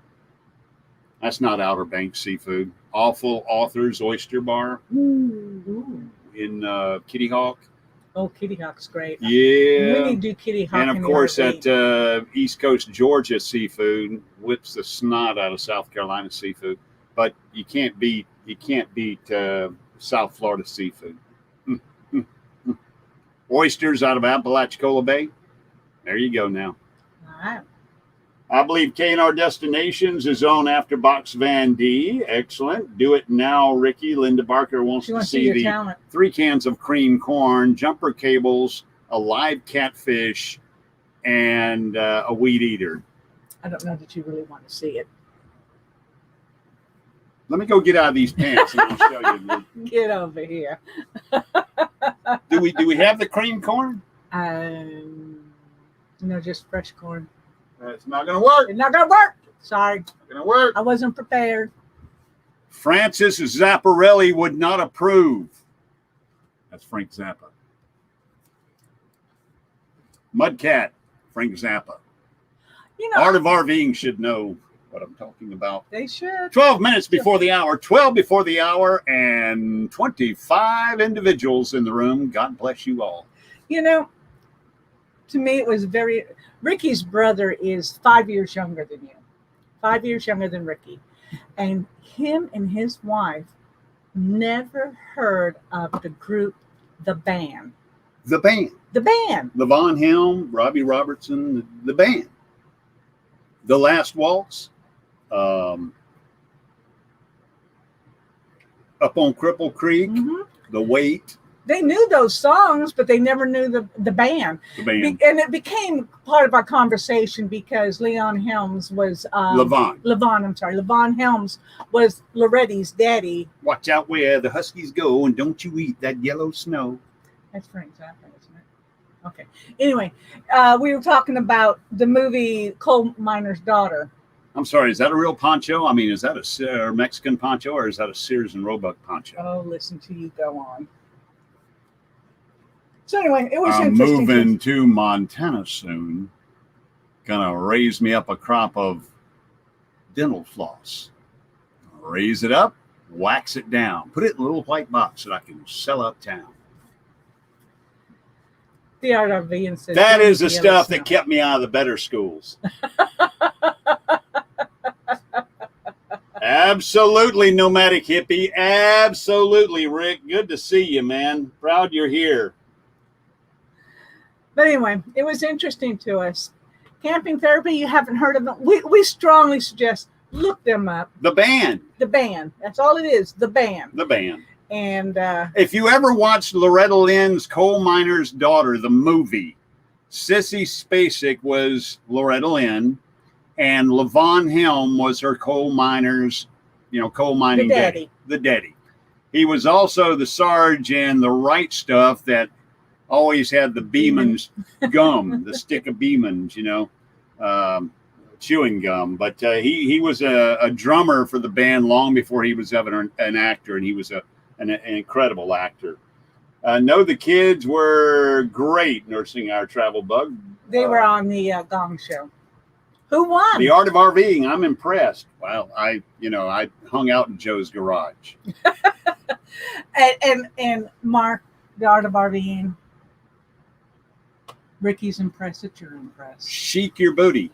That's not Outer Banks seafood. Awful Authors Oyster Bar in Kitty Hawk. Oh, Kitty Hawk's great. Yeah. We need to do Kitty Hawk. And of course, at East Coast Georgia seafood whips the snot out of South Carolina seafood. But you can't beat South Florida seafood. Oysters out of Apalachicola Bay. There you go now. All right. I believe K&R Destinations is on after Box Van D. Excellent. Do it now, Ricky. Linda Barker wants to see the talent. 3 cans of cream corn, jumper cables, a live catfish, and a weed eater. I don't know that you really want to see it. Let me go get out of these pants and I'll show you. Get over here. Do we have the cream corn? No, just fresh corn. It's not going to work. It's not going to work. Sorry. Not going to work. I wasn't prepared. Francis Zapparelli would not approve. That's Frank Zappa. Mudcat, Frank Zappa. You know, Art of RVing should know what I'm talking about. They should. 12 minutes before the hour, 12 before the hour, and 25 individuals in the room. God bless you all. You know, to me, it was very... Ricky's brother is 5 years younger than you. 5 years younger than Ricky. And him and his wife never heard of the group, The Band. The Band. The Band. Levon Helm, Robbie Robertson, the Band. The Last Waltz. Up on Cripple Creek. Mm-hmm. The Wait. They knew those songs, but they never knew the band. The band. And it became part of our conversation because Leon Helms was... Levon Helms was Loretti's daddy. Watch out where the Huskies go and don't you eat that yellow snow. That's Frank Zappa, isn't it? Okay. Anyway, we were talking about the movie Coal Miner's Daughter. I'm sorry, is that a real poncho? I mean, is that a Mexican poncho or is that a Sears and Roebuck poncho? Oh, listen to you go on. So anyway, it was I'm interesting. Moving to Montana soon. Gonna raise me up a crop of dental floss. Raise it up, wax it down, put it in a little white box that I can sell uptown. The RV and says that is the stuff that kept me out of the better schools. Absolutely, nomadic hippie. Absolutely, Rick. Good to see you, man. Proud you're here. But anyway, it was interesting to us. Camping therapy, you haven't heard of them. We strongly suggest look them up. The Band. The Band. That's all it is. The Band. The Band. And if you ever watched Loretta Lynn's Coal Miner's Daughter, the movie, Sissy Spacek was Loretta Lynn, and Levon Helm was her coal mining daddy. The daddy. He was also the Sarge and the Right Stuff that always had the Beeman's gum, the stick of Beeman's, chewing gum. But he was a drummer for the band long before he was ever an actor, and he was an incredible actor. No, the kids were great nursing our travel bug. They were on the Gong Show. Who won? The Art of RVing. I'm impressed. Well, I hung out in Joe's garage. and Mark, the Art of RVing. Ricky's impressed that you're impressed. Chic your booty.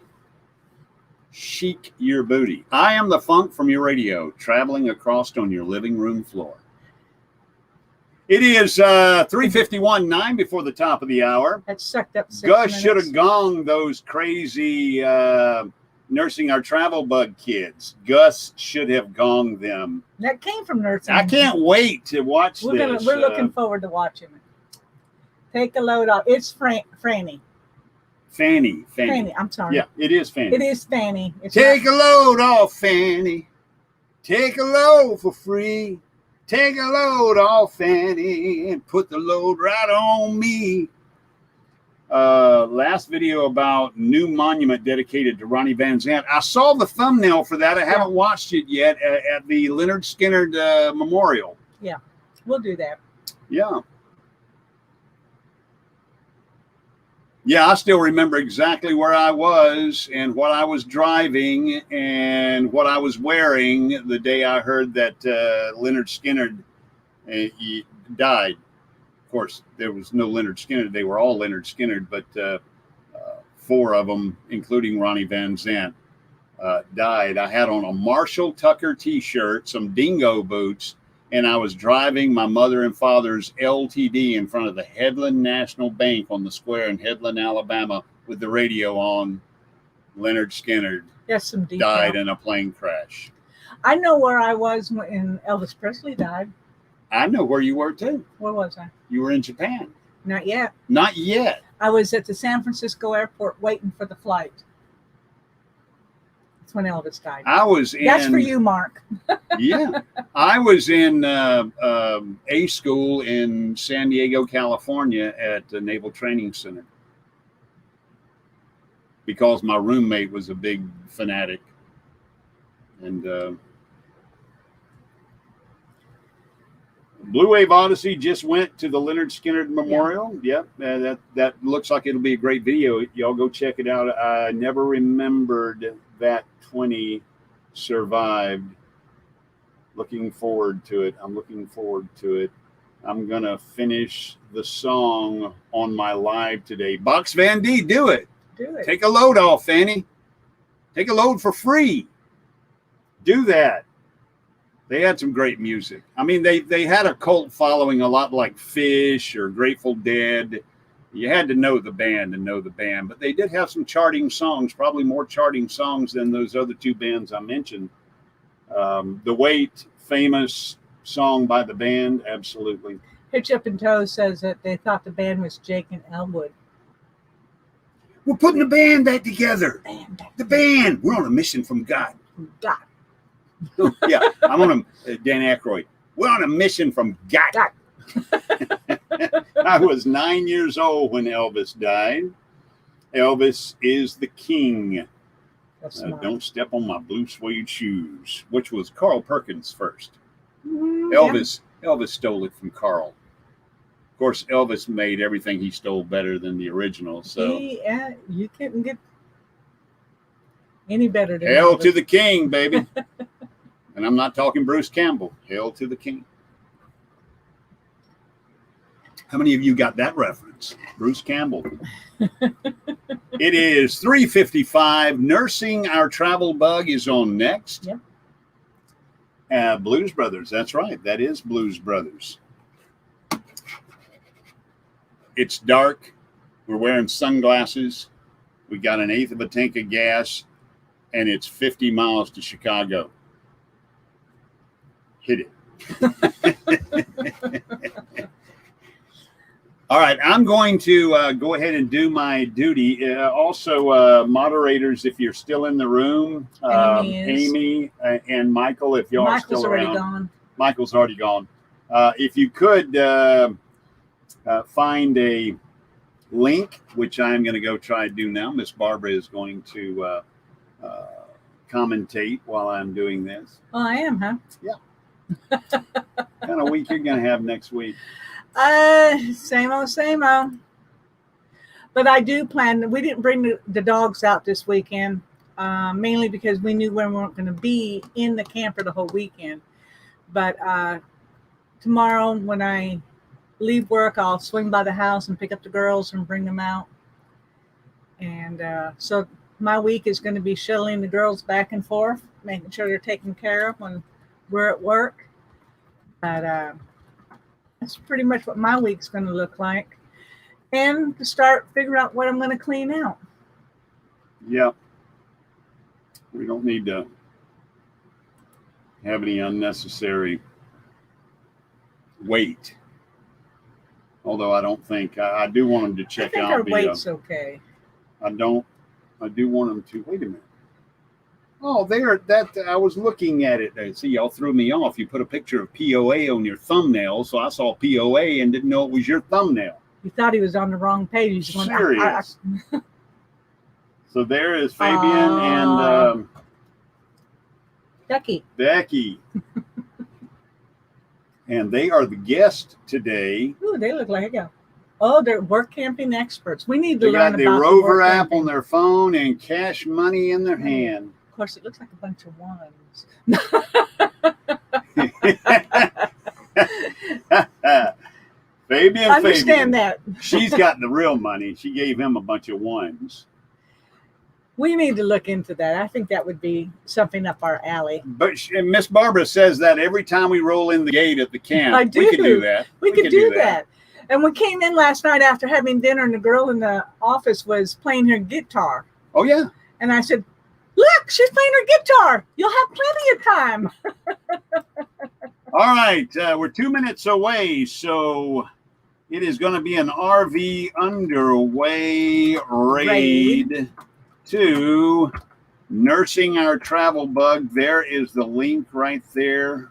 Chic your booty. I am the funk from your radio, traveling across on your living room floor. It is 3:51, 9 before the top of the hour. That sucked up 6 Gus minutes. should have gonged those crazy nursing our travel bug kids. Gus should have gonged them. That came from nursing. I can't wait to watch this. We're looking forward to watching it. Take a load off. It's Franny. Fanny. I'm sorry. Yeah, it is Fanny. It is Fanny. Take a load off, Fanny. Take a load for free. Take a load off, Fanny, and put the load right on me. Last video about new monument dedicated to Ronnie Van Zant. I saw the thumbnail for that. I haven't watched it yet at the Leonard Skinner Memorial. Yeah, we'll do that. Yeah. Yeah, I still remember exactly where I was and what I was driving and what I was wearing the day I heard that Leonard Skinner he died. Of course, there was no Leonard Skinner. They were all Leonard Skinner, but 4 of them, including Ronnie Van Zant, died. I had on a Marshall Tucker T-shirt, some dingo boots, and I was driving my mother and father's LTD in front of the Headland National Bank on the square in Headland, Alabama, with the radio on. Leonard Skinner died in a plane crash. I know where I was when Elvis Presley died. I know where you were, too. Where was I? You were in Japan. Not yet. Not yet. I was at the San Francisco airport waiting for the flight. That's when Elvis died. I was in. That's for you, Mark. Yeah. I was in A school in San Diego, California at the Naval Training Center because my roommate was a big fanatic. And Blue Wave Odyssey just went to the Leonard Skinner Memorial. Yep. That looks like it'll be a great video. Y'all go check it out. I never remembered that 20 survived. Looking forward to it. I'm looking forward to it. I'm going to finish the song on my live today. Box Van D, do it. Do it. Take a load off, Fanny. Take a load for free. Do that. They had some great music. I mean, they had a cult following a lot like Fish or Grateful Dead. You had to know the band and know the band. But they did have some charting songs, probably more charting songs than those other 2 bands I mentioned. The Wait, famous song by the band, absolutely. Hitch Up and Toe says that they thought the band was Jake and Elwood. We're putting the band back together. The band. We're on a mission from God. God. Yeah, I'm on Dan Aykroyd. We're on a mission from God. I was 9 years old when Elvis died. Elvis is the king. Don't step on my blue suede shoes, which was Carl Perkins' first. Elvis stole it from Carl. Of course, Elvis made everything he stole better than the original. So you couldn't get any better than Hail Elvis. to the king, baby. And I'm not talking Bruce Campbell. Hail to the king. How many of you got that reference? Bruce Campbell. It is 3:55. Nursing Our Travel Bug is on next. Yep. Blues Brothers. That's right. That is Blues Brothers. It's dark. We're wearing sunglasses. We got an eighth of a tank of gas, and it's 50 miles to Chicago. Hit it. All right, I'm going to go ahead and do my duty. Also, moderators, if you're still in the room, Amy and Michael, if y'all are still around. Michael's already gone. Michael's already gone. If you could find a link, which I'm going to go try to do now. Miss Barbara is going to commentate while I'm doing this. Oh, I am, huh? Yeah. What kind of week you're going to have next week? Same old, same old. But I do plan. We didn't bring the dogs out this weekend. mainly because we knew we weren't going to be in the camper the whole weekend. But tomorrow when I leave work, I'll swing by the house and pick up the girls and bring them out. And so my week is going to be shuttling the girls back and forth, making sure they're taken care of when we're at work. But that's pretty much what my week's going to look like. And to start figuring out what I'm going to clean out. Yeah. We don't need to have any unnecessary weight. Although I don't think, I do want them to check out. I think our weight's okay. I do want them to, wait a minute. Oh, I was looking at it. See, y'all threw me off. You put a picture of POA on your thumbnail, so I saw POA and didn't know it was your thumbnail. You thought he was on the wrong page. Serious. So there is Fabian and Becky. And they are the guests today. Ooh, they look like they're work camping experts. We need to learn about the Rover app on their phone and cash money in their hand. Of course, it looks like a bunch of ones. Fabian. Understand that. She's got the real money. She gave him a bunch of ones. We need to look into that. I think that would be something up our alley. But Miss Barbara says that every time we roll in the gate at the camp, we could do that. We could do that. And we came in last night after having dinner, and the girl in the office was playing her guitar. Oh, yeah. And I said, look, she's playing her guitar. You'll have plenty of time. All right. We're 2 minutes away, so it is going to be an RV underway raid to Nursing Our Travel Bug. There is the link right there.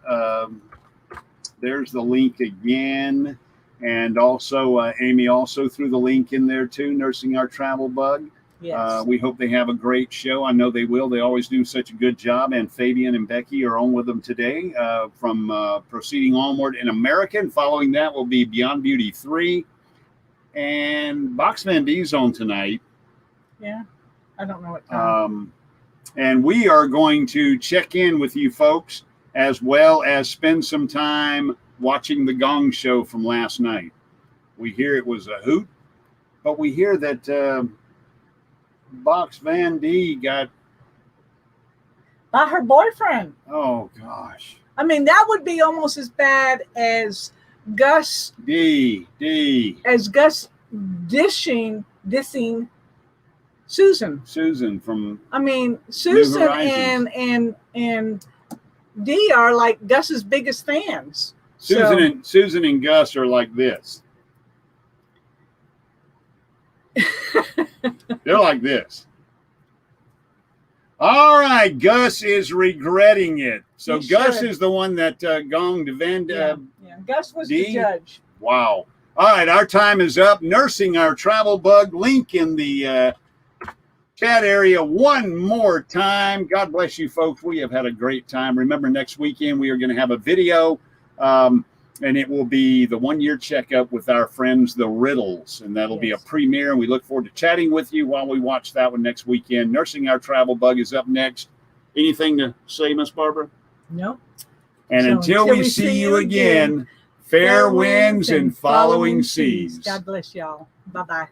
There's the link again. And also, Amy also threw the link in there too, Nursing Our Travel Bug. Yes. We hope they have a great show. I know they will. They always do such a good job. And Fabian and Becky are on with them today from Proceeding Onward in America. And following that will be Beyond Beauty 3. And Boxman B's on tonight. Yeah. I don't know what time. And we are going to check in with you folks as well as spend some time watching the Gong Show from last night. We hear it was a hoot, but we hear that Box Van D got by her boyfriend. Oh gosh. I mean, that would be almost as bad as Gus dissing Susan. Susan from Susan and Dee are like Gus's biggest fans. Susan and Gus are like this. They're like this. All right, Gus is regretting it. So Gus is the one that gonged Van. Yeah. Gus was the judge. Wow. All right, our time is up. Nursing Our Travel Bug. Link in the chat area one more time. God bless you, folks. We have had a great time. Remember, next weekend we are going to have a video, and it will be the 1-year checkup with our friends, the Riddles, and that'll be a premiere. And we look forward to chatting with you while we watch that one next weekend. Nursing Our Travel Bug is up next. Anything to say, Miss Barbara? No. And until we see you again, fair winds and following seas. God bless y'all. Bye-bye.